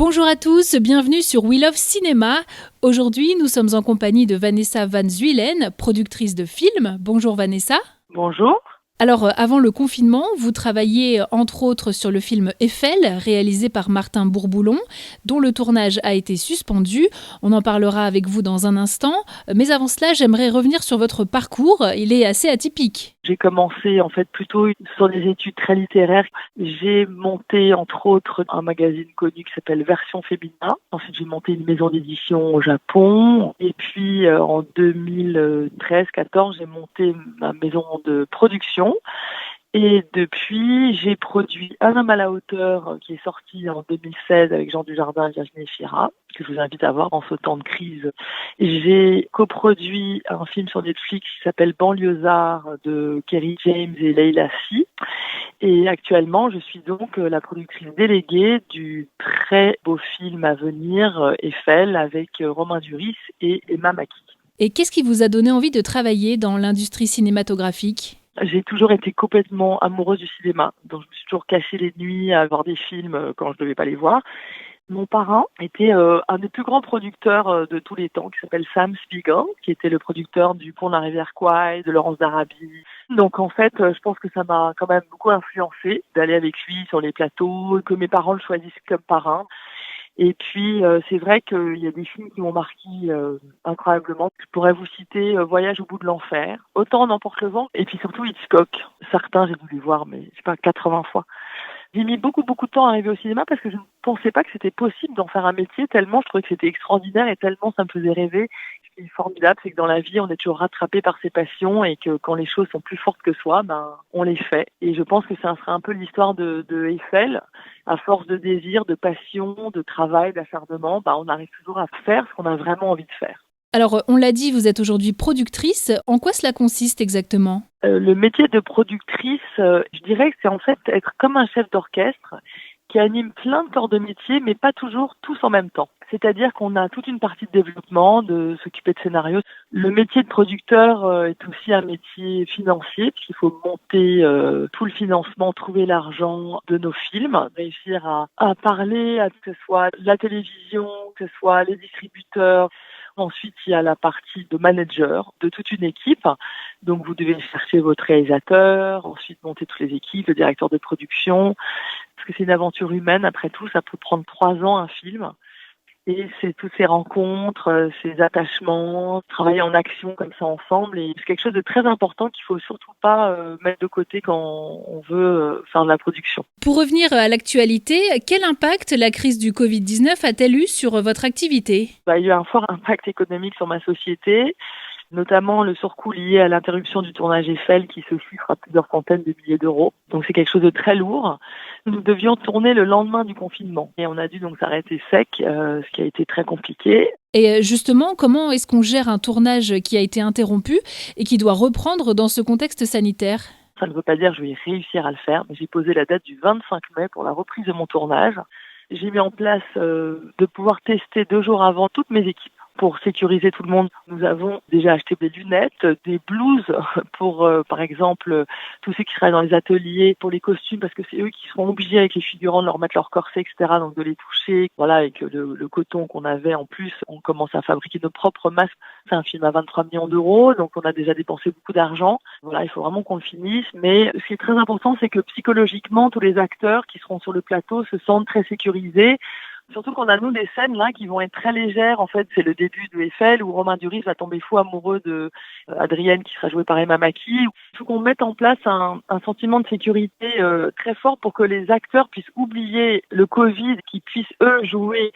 Bonjour à tous, bienvenue sur We Love Cinéma. Aujourd'hui, nous sommes en compagnie de Vanessa Van Zuylen, productrice de films. Bonjour Vanessa. Bonjour. Alors, avant le confinement, vous travaillez entre autres sur le film Eiffel, réalisé par Martin Bourboulon, dont le tournage a été suspendu. On en parlera avec vous dans un instant. Mais avant cela, j'aimerais revenir sur votre parcours. Il est assez atypique. J'ai commencé en fait plutôt sur des études très littéraires. J'ai monté entre autres un magazine connu qui s'appelle Version Féminin. Ensuite, j'ai monté une maison d'édition au Japon. Et puis en 2013-14, j'ai monté ma maison de production. Et depuis, j'ai produit Un homme à la hauteur qui est sorti en 2016 avec Jean Dujardin et Virginie Fira, que je vous invite à voir en ce temps de crise. J'ai coproduit un film sur Netflix qui s'appelle Banlieusard de Kerry James et Leila Si. Et actuellement, je suis donc la productrice déléguée du très beau film à venir, Eiffel, avec Romain Duris et Emma Mackey. Et qu'est-ce qui vous a donné envie de travailler dans l'industrie cinématographique ? J'ai toujours été complètement amoureuse du cinéma, donc je me suis toujours cachée les nuits à voir des films quand je ne devais pas les voir. Mon parrain était un des plus grands producteurs de tous les temps, qui s'appelle Sam Spiegel, qui était le producteur du Pont de la rivière Kwai, de Laurence d'Arabie. Donc en fait, je pense que ça m'a quand même beaucoup influencée d'aller avec lui sur les plateaux, que mes parents le choisissent comme parrain. Et puis, c'est vrai qu'il y a des films qui m'ont marqué incroyablement. Je pourrais vous citer Voyage au bout de l'enfer, Autant n'emporte le vent, et puis surtout Hitchcock. Certains, j'ai dû les voir, mais je sais pas, 80 fois. J'ai mis beaucoup de temps à arriver au cinéma parce que je ne pensais pas que c'était possible d'en faire un métier, tellement je trouvais que c'était extraordinaire et tellement ça me faisait rêver. Ce qui est formidable, c'est que dans la vie, on est toujours rattrapé par ses passions et que quand les choses sont plus fortes que soi, on les fait. Et je pense que ça sera un peu l'histoire de Eiffel. À force de désir, de passion, de travail, d'acharnement, on arrive toujours à faire ce qu'on a vraiment envie de faire. Alors, on l'a dit, vous êtes aujourd'hui productrice. En quoi cela consiste exactement ? Le métier de productrice, je dirais que c'est en fait être comme un chef d'orchestre qui anime plein de corps de métier, mais pas toujours tous en même temps. C'est-à-dire qu'on a toute une partie de développement, de s'occuper de scénarios. Le métier de producteur est aussi un métier financier, puisqu'il faut monter tout le financement, trouver l'argent de nos films, réussir à parler, que ce soit la télévision, que ce soit les distributeurs. Ensuite, il y a la partie de manager de toute une équipe. Donc, vous devez chercher votre réalisateur, ensuite monter toutes les équipes, le directeur de production. Parce que c'est une aventure humaine. Après tout, ça peut prendre 3 ans un film. Et c'est toutes ces rencontres, ces attachements, travailler en action comme ça ensemble. Et c'est quelque chose de très important qu'il faut surtout pas mettre de côté quand on veut faire de la production. Pour revenir à l'actualité, quel impact la crise du Covid-19 a-t-elle eu sur votre activité ? Il y a eu un fort impact économique sur ma société, notamment le surcoût lié à l'interruption du tournage Eiffel qui se chiffre à plusieurs centaines de milliers d'euros. Donc c'est quelque chose de très lourd. Nous devions tourner le lendemain du confinement et on a dû donc s'arrêter sec, ce qui a été très compliqué. Et justement, comment est-ce qu'on gère un tournage qui a été interrompu et qui doit reprendre dans ce contexte sanitaire ? Ça ne veut pas dire que je vais réussir à le faire, mais j'ai posé la date du 25 mai pour la reprise de mon tournage. J'ai mis en place de pouvoir tester 2 jours avant toutes mes équipes pour sécuriser tout le monde. Nous avons déjà acheté des lunettes, des blouses pour, par exemple, tous ceux qui seraient dans les ateliers, pour les costumes, parce que c'est eux qui seront obligés avec les figurants de leur mettre leur corset, etc., donc de les toucher. Voilà, avec le coton qu'on avait en plus, on commence à fabriquer nos propres masques. C'est un film à 23 millions d'euros, donc on a déjà dépensé beaucoup d'argent. Voilà, il faut vraiment qu'on le finisse. Mais ce qui est très important, c'est que psychologiquement, tous les acteurs qui seront sur le plateau se sentent très sécurisés. Surtout qu'on a, nous, des scènes là qui vont être très légères. En fait, c'est le début de Eiffel où Romain Duris va tomber fou amoureux de Adrienne qui sera jouée par Emma Mackey. Il faut qu'on mette en place un sentiment de sécurité très fort pour que les acteurs puissent oublier le Covid, qu'ils puissent, eux, jouer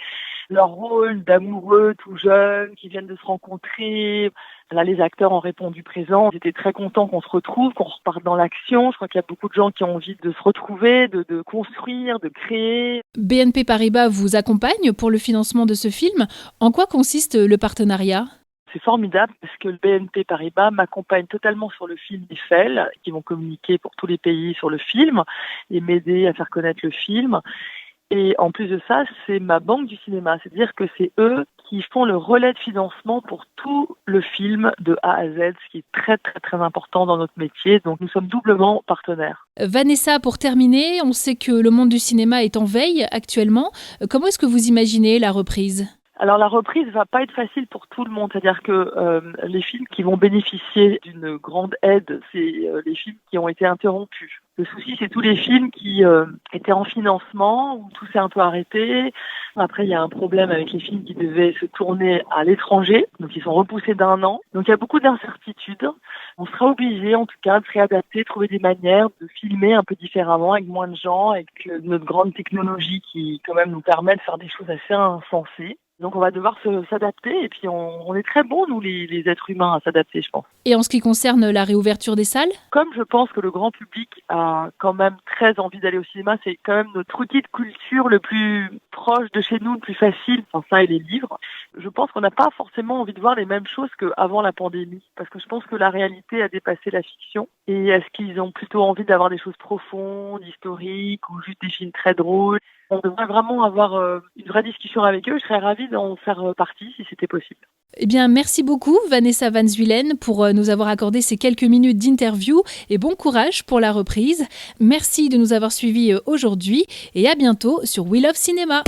leur rôle d'amoureux tout jeunes qui viennent de se rencontrer. Là, les acteurs ont répondu présent. J'étais très content qu'on se retrouve, qu'on reparte dans l'action. Je crois qu'il y a beaucoup de gens qui ont envie de se retrouver, de construire, de créer. BNP Paribas vous accompagne pour le financement de ce film. En quoi consiste le partenariat ? C'est formidable parce que le BNP Paribas m'accompagne totalement sur le film Eiffel, qui vont communiquer pour tous les pays sur le film et m'aider à faire connaître le film. Et en plus de ça, c'est ma banque du cinéma. C'est-à-dire que c'est eux qui font le relais de financement pour tout le film de A à Z, ce qui est très très très important dans notre métier. Donc nous sommes doublement partenaires. Vanessa, pour terminer, on sait que le monde du cinéma est en veille actuellement. Comment est-ce que vous imaginez la reprise ? Alors la reprise va pas être facile pour tout le monde, c'est-à-dire que les films qui vont bénéficier d'une grande aide, c'est les films qui ont été interrompus. Le souci, c'est tous les films qui étaient en financement, où tout s'est un peu arrêté. Après, il y a un problème avec les films qui devaient se tourner à l'étranger, donc ils sont repoussés d'1 an. Donc il y a beaucoup d'incertitudes. On sera obligé, en tout cas, de se réadapter, trouver des manières de filmer un peu différemment, avec moins de gens, avec notre grande technologie qui, quand même, nous permet de faire des choses assez insensées. Donc on va devoir s'adapter et puis on est très bons, nous, les êtres humains, à s'adapter, je pense. Et en ce qui concerne la réouverture des salles ? Comme je pense que le grand public a quand même très envie d'aller au cinéma, c'est quand même notre outil de culture le plus proche de chez nous, le plus facile, enfin ça et les livres. Je pense qu'on n'a pas forcément envie de voir les mêmes choses qu'avant la pandémie, parce que je pense que la réalité a dépassé la fiction. Et est-ce qu'ils ont plutôt envie d'avoir des choses profondes, historiques, ou juste des films très drôles ? On devrait vraiment avoir une vraie discussion avec eux. Je serais ravie d'en faire partie si c'était possible. Eh bien, merci beaucoup Vanessa Van Zuylen pour nous avoir accordé ces quelques minutes d'interview et bon courage pour la reprise. Merci de nous avoir suivis aujourd'hui et à bientôt sur We Love Cinéma.